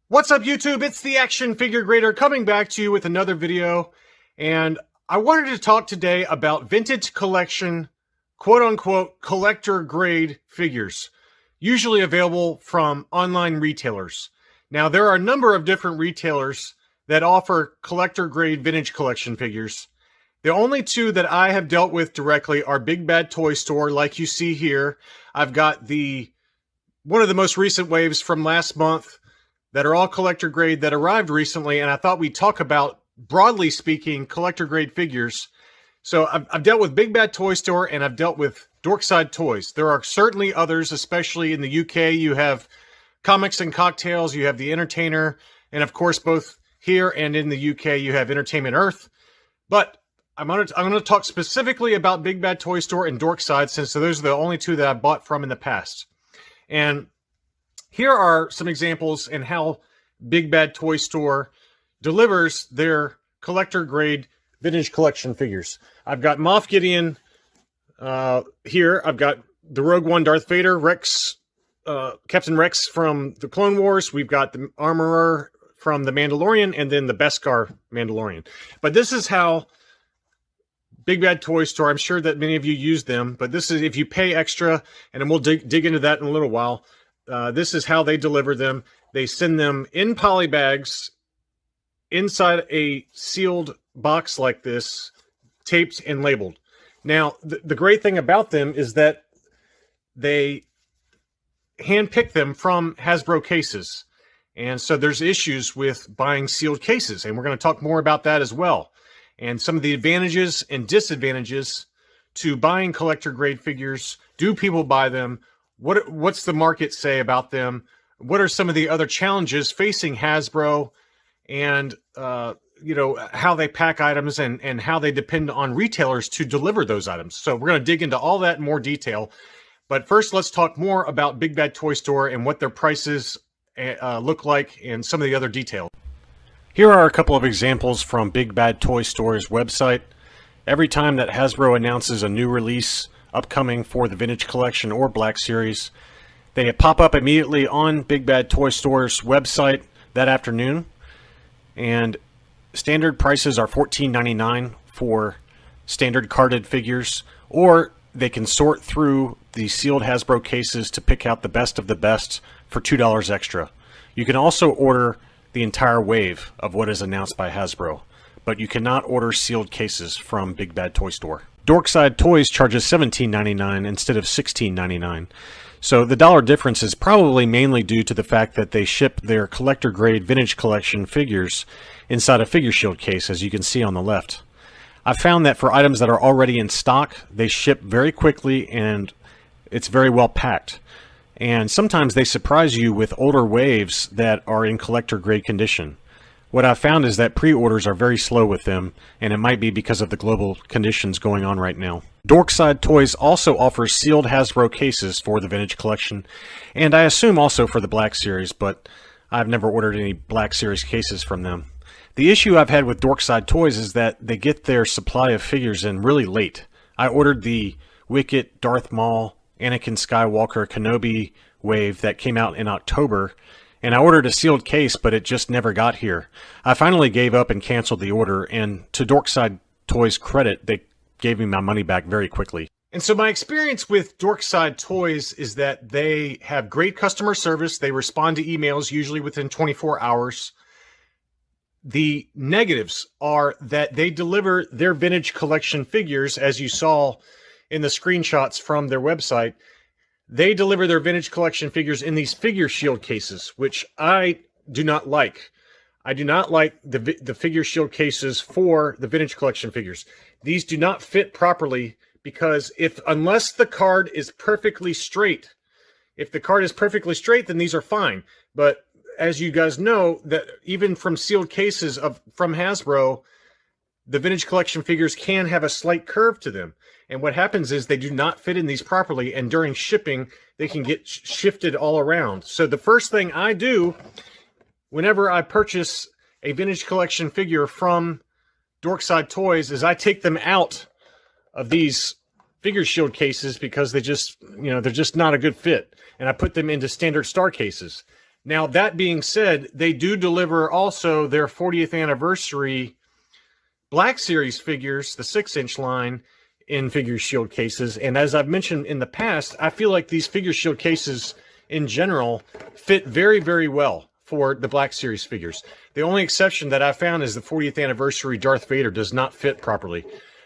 What's up, YouTube? It's the Action Figure Grader coming back to you with another video. And I wanted to talk today about vintage collection, quote-unquote, collector-grade figures, usually available from online retailers. Now, there are a number of different retailers that offer collector-grade vintage collection figures. The only two that I have dealt with directly are Big Bad Toy Store, like you see here. I've got one of the most recent waves from last month that are all collector grade that arrived recently, and I thought we'd talk about, broadly speaking, collector grade figures. So I've dealt with Big Bad Toy Store and I've dealt with Dorkside Toys. There are certainly others, especially in the UK. You have Comics and Cocktails, you have The Entertainer, and of course both here and in the UK you have Entertainment Earth. But I'm going to talk specifically about Big Bad Toy Store and Dorkside, since those are the only two that I bought from in the past. And here are some examples in how Big Bad Toy Store delivers their collector-grade vintage collection figures. I've got Moff Gideon here. I've got the Rogue One Darth Vader, Rex, Captain Rex from the Clone Wars. We've got the Armorer from the Mandalorian, and then the Beskar Mandalorian. But this is how Big Bad Toy Store, I'm sure that many of you use them, but this is if you pay extra, and then we'll dig into that in a little while. This is how they deliver them. They send them in poly bags inside a sealed box like this, taped and labeled. Now, the great thing about them is that they handpick them from Hasbro cases. And so there's issues with buying sealed cases, and we're going to talk more about that as well. And some of the advantages and disadvantages to buying collector grade figures. Do people buy them? What's the market say about them? What are some of the other challenges facing Hasbro, and how they pack items and how they depend on retailers to deliver those items? So we're going to dig into all that in more detail. But first, let's talk more about Big Bad Toy Store and what their prices look like and some of the other details. Here are a couple of examples from Big Bad Toy Store's website. Every time that Hasbro announces a new release upcoming for the Vintage Collection or Black Series, they pop up immediately on Big Bad Toy Store's website that afternoon. And standard prices are $14.99 for standard carded figures, or they can sort through the sealed Hasbro cases to pick out the best of the best for $2 extra. You can also order the entire wave of what is announced by Hasbro, but you cannot order sealed cases from Big Bad Toy Store. Dorkside Toys charges $17.99 instead of $16.99. So the dollar difference is probably mainly due to the fact that they ship their collector-grade vintage collection figures inside a figure shield case, as you can see on the left. I've found that for items that are already in stock, they ship very quickly and it's very well packed. And sometimes they surprise you with older waves that are in collector-grade condition. What I've found is that pre-orders are very slow with them, and it might be because of the global conditions going on right now. Dorkside Toys also offers sealed Hasbro cases for the Vintage Collection, and I assume also for the Black Series, but I've never ordered any Black Series cases from them. The issue I've had with Dorkside Toys is that they get their supply of figures in really late. I ordered the Wicket, Darth Maul, Anakin Skywalker, Kenobi wave that came out in October, and I ordered a sealed case, but it just never got here. I finally gave up and canceled the order, and to Dorkside Toys' credit, they gave me my money back very quickly. And so my experience with Dorkside Toys is that they have great customer service. They respond to emails usually within 24 hours. The negatives are that they deliver their vintage collection figures, as you saw in the screenshots from their website. They deliver their vintage collection figures in these figure shield cases, which I do not like. I do not like the figure shield cases for the vintage collection figures. These do not fit properly because unless the card is perfectly straight, if the card is perfectly straight, then these are fine. But as you guys know, that even from sealed cases from Hasbro, the vintage collection figures can have a slight curve to them. And what happens is they do not fit in these properly, and during shipping, they can get shifted all around. So the first thing I do whenever I purchase a vintage collection figure from Dorkside Toys is I take them out of these figure shield cases because they're just not a good fit. And I put them into standard star cases. Now, that being said, they do deliver also their 40th anniversary Black Series figures, the 6-inch line, in figure shield cases. And as I've mentioned in the past, I feel like these figure shield cases in general fit very, very well for the Black Series figures. The only exception that I found is the 40th anniversary Darth Vader does not fit properly.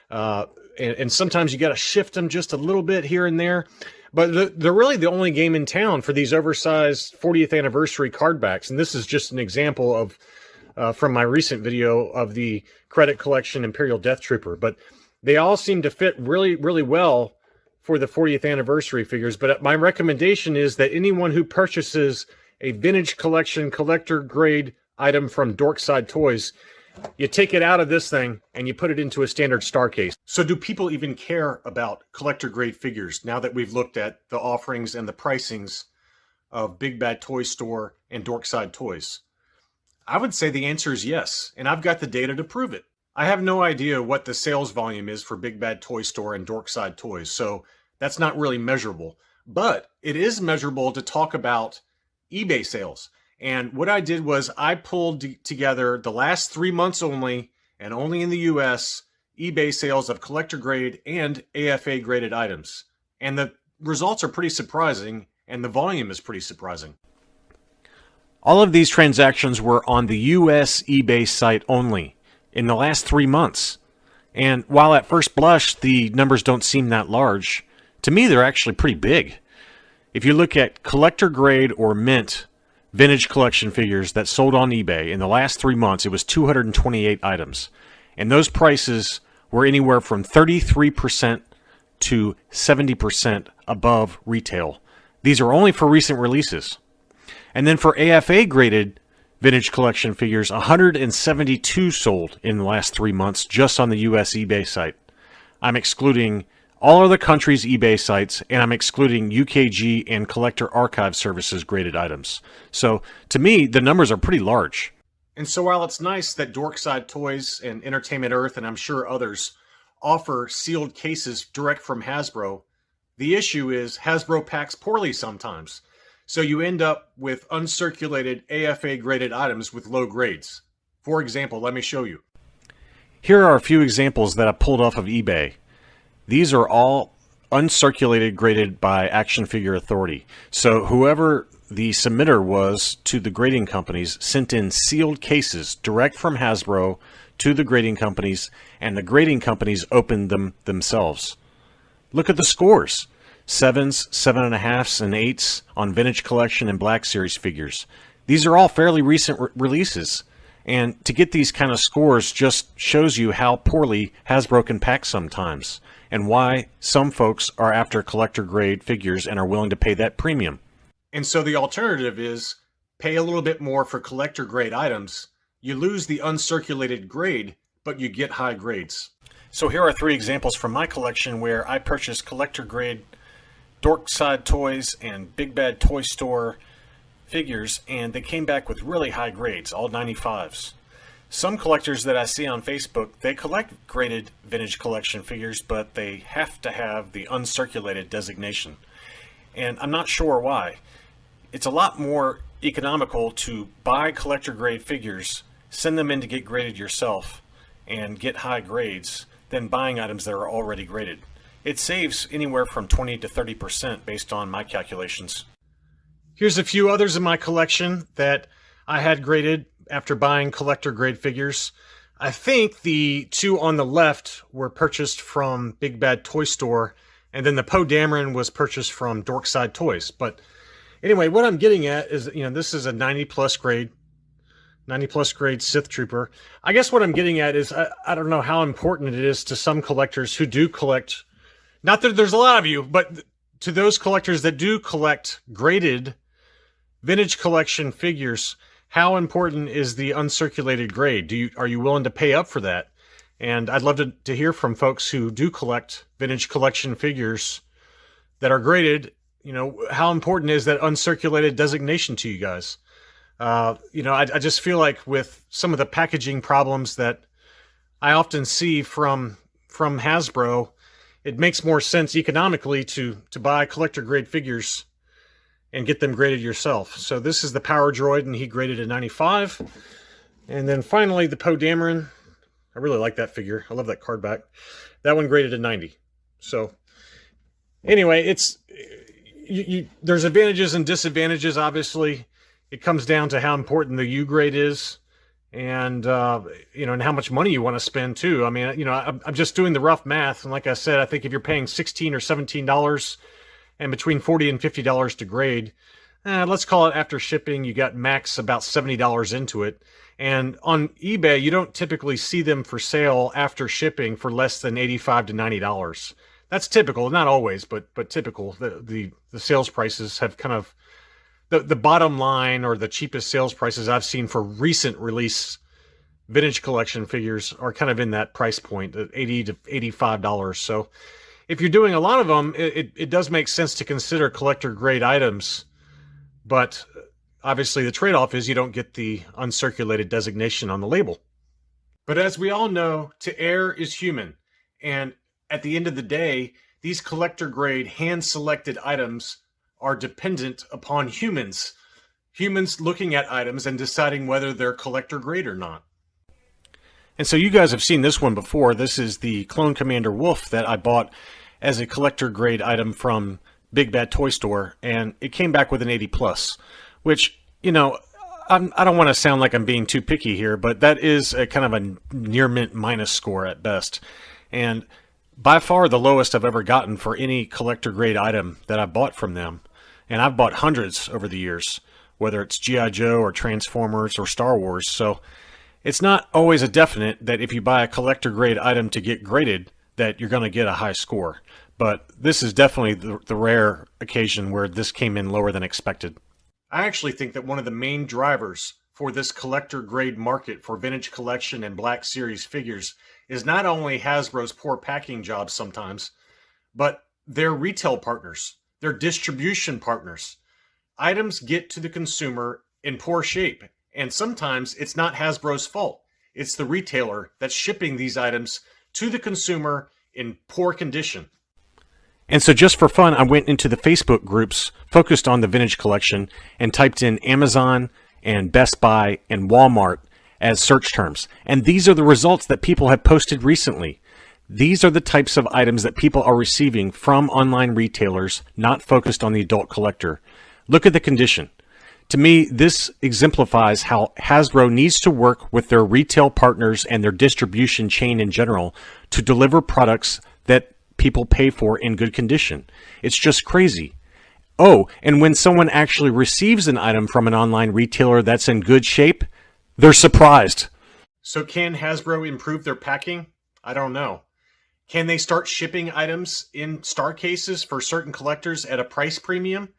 And sometimes you got to shift them just a little bit here and there. But they're really the only game in town for these oversized 40th anniversary card backs. And this is just an example of from my recent video of the credit collection Imperial Death Trooper. But they all seem to fit really, really well for the 40th anniversary figures. But my recommendation is that anyone who purchases a vintage collection collector grade item from Dorkside Toys, you take it out of this thing and you put it into a standard star case. So do people even care about collector grade figures now that we've looked at the offerings and the pricings of Big Bad Toy Store and Dorkside Toys? I would say the answer is yes, and I've got the data to prove it. I have no idea what the sales volume is for Big Bad Toy Store and Dorkside Toys, so that's not really measurable. But it is measurable to talk about eBay sales. And what I did was I pulled together the last 3 months only, and only in the US, eBay sales of collector grade and AFA graded items. And the results are pretty surprising, and the volume is pretty surprising. All of these transactions were on the US eBay site only in the last 3 months. And while at first blush the numbers don't seem that large, to me they're actually pretty big. If you look at collector grade or mint vintage collection figures that sold on eBay in the last 3 months, it was 228 items. And those prices were anywhere from 33% to 70% above retail. These are only for recent releases. And then for AFA graded vintage collection figures, 172 sold in the last 3 months just on the US eBay site. I'm excluding all other countries' eBay sites, and I'm excluding UKG and Collector Archive Services graded items. So, to me, the numbers are pretty large. And so while it's nice that Dorkside Toys and Entertainment Earth, and I'm sure others, offer sealed cases direct from Hasbro, the issue is Hasbro packs poorly sometimes. So you end up with uncirculated AFA graded items with low grades. For example, let me show you. Here are a few examples that I pulled off of eBay. These are all uncirculated graded by Action Figure Authority. So whoever the submitter was to the grading companies sent in sealed cases direct from Hasbro to the grading companies, and the grading companies opened them themselves. Look at the scores. 7s, 7.5s, and 8s on Vintage Collection and Black Series figures. These are all fairly recent releases. And to get these kind of scores just shows you how poorly Hasbro can pack sometimes, and why some folks are after collector grade figures and are willing to pay that premium. And so the alternative is pay a little bit more for collector grade items. You lose the uncirculated grade, but you get high grades. So here are 3 examples from my collection where I purchased collector grade Dorkside Toys and Big Bad Toy Store figures, and they came back with really high grades, all 95s. Some collectors that I see on Facebook, they collect graded vintage collection figures, but they have to have the uncirculated designation. And I'm not sure why. It's a lot more economical to buy collector grade figures, send them in to get graded yourself, and get high grades than buying items that are already graded. It saves anywhere from 20 to 30% based on my calculations. Here's a few others in my collection that I had graded after buying collector grade figures. I think the 2 on the left were purchased from Big Bad Toy Store, and then the Poe Dameron was purchased from Dorkside Toys. But anyway, what I'm getting at is, this is a 90 plus grade Sith Trooper. I guess what I'm getting at is, I don't know how important it is to some collectors who do collect, not that there's a lot of you, but to those collectors that do collect graded vintage collection figures, how important is the uncirculated grade? Are you willing to pay up for that? And I'd love to hear from folks who do collect vintage collection figures that are graded. How important is that uncirculated designation to you guys? I just feel like with some of the packaging problems that I often see from Hasbro, it makes more sense economically to buy collector grade figures and get them graded yourself. So this is the Power Droid, and he graded a 95. And then finally, the Poe Dameron. I really like that figure. I love that card back. That one graded a 90. So anyway, there's advantages and disadvantages, obviously. It comes down to how important the U grade is, and and how much money you want to spend too. I mean, I'm just doing the rough math, and like I said, I think if you're paying $16 or $17 and between $40 and $50 to grade, let's call it after shipping, you got max about $70 into it. And on eBay, you don't typically see them for sale after shipping for less than $85 to $90. That's typical, not always, but typical. The sales prices have kind of the bottom line, or the cheapest sales prices I've seen for recent release vintage collection figures are kind of in that price point, $80 to $85. So if you're doing a lot of them, it does make sense to consider collector grade items, but obviously the trade-off is you don't get the uncirculated designation on the label. But as we all know, to err is human, and at the end of the day, these collector grade hand-selected items are dependent upon humans looking at items and deciding whether they're collector grade or not. And so you guys have seen this one before. This is the Clone Commander Wolf that I bought as a collector grade item from Big Bad Toy Store, and it came back with an 80 plus, which, I don't want to sound like I'm being too picky here, but that is a kind of a near mint minus score at best. And by far the lowest I've ever gotten for any collector grade item that I've bought from them. And I've bought hundreds over the years, whether it's G.I. Joe or Transformers or Star Wars. So it's not always a definite that if you buy a collector grade item to get graded, that you're going to get a high score. But this is definitely the rare occasion where this came in lower than expected. I actually think that one of the main drivers for this collector grade market for vintage collection and Black Series figures is not only Hasbro's poor packing jobs sometimes, but their retail partners, their distribution partners. Items get to the consumer in poor shape, and sometimes it's not Hasbro's fault. It's the retailer that's shipping these items to the consumer in poor condition. And so just for fun, I went into the Facebook groups focused on the vintage collection and typed in Amazon and Best Buy and Walmart as search terms. And these are the results that people have posted recently. These are the types of items that people are receiving from online retailers not focused on the adult collector. Look at the condition. To me, this exemplifies how Hasbro needs to work with their retail partners and their distribution chain in general to deliver products that people pay for in good condition. It's just crazy. Oh, and when someone actually receives an item from an online retailer that's in good shape, they're surprised. So can Hasbro improve their packing? I don't know. Can they start shipping items in star cases for certain collectors at a price premium?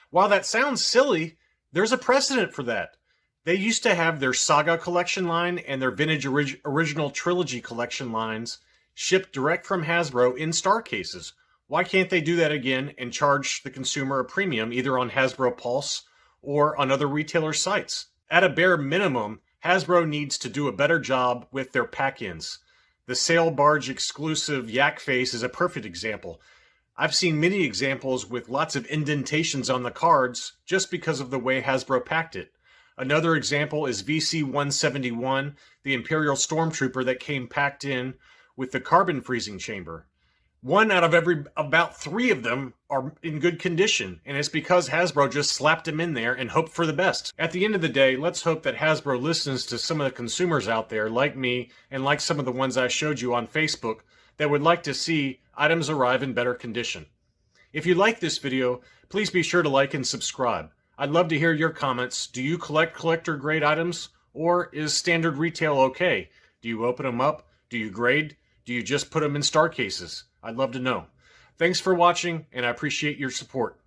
While that sounds silly, there's a precedent for that. They used to have their Saga collection line and their Vintage Original Trilogy collection lines shipped direct from Hasbro in star cases. Why can't they do that again and charge the consumer a premium either on Hasbro Pulse or on other retailer sites? At a bare minimum, Hasbro needs to do a better job with their pack-ins. The Sail Barge exclusive Yak Face is a perfect example. I've seen many examples with lots of indentations on the cards just because of the way Hasbro packed it. Another example is VC-171, the Imperial Stormtrooper that came packed in with the carbon freezing chamber. One out of about 3 of them are in good condition, and it's because Hasbro just slapped them in there and hoped for the best. At the end of the day, let's hope that Hasbro listens to some of the consumers out there, like me, and like some of the ones I showed you on Facebook, that would like to see items arrive in better condition. If you like this video, please be sure to like and subscribe. I'd love to hear your comments. Do you collect collector grade items, or is standard retail okay? Do you open them up? Do you grade? Do you just put them in star cases? I'd love to know. Thanks for watching, and I appreciate your support.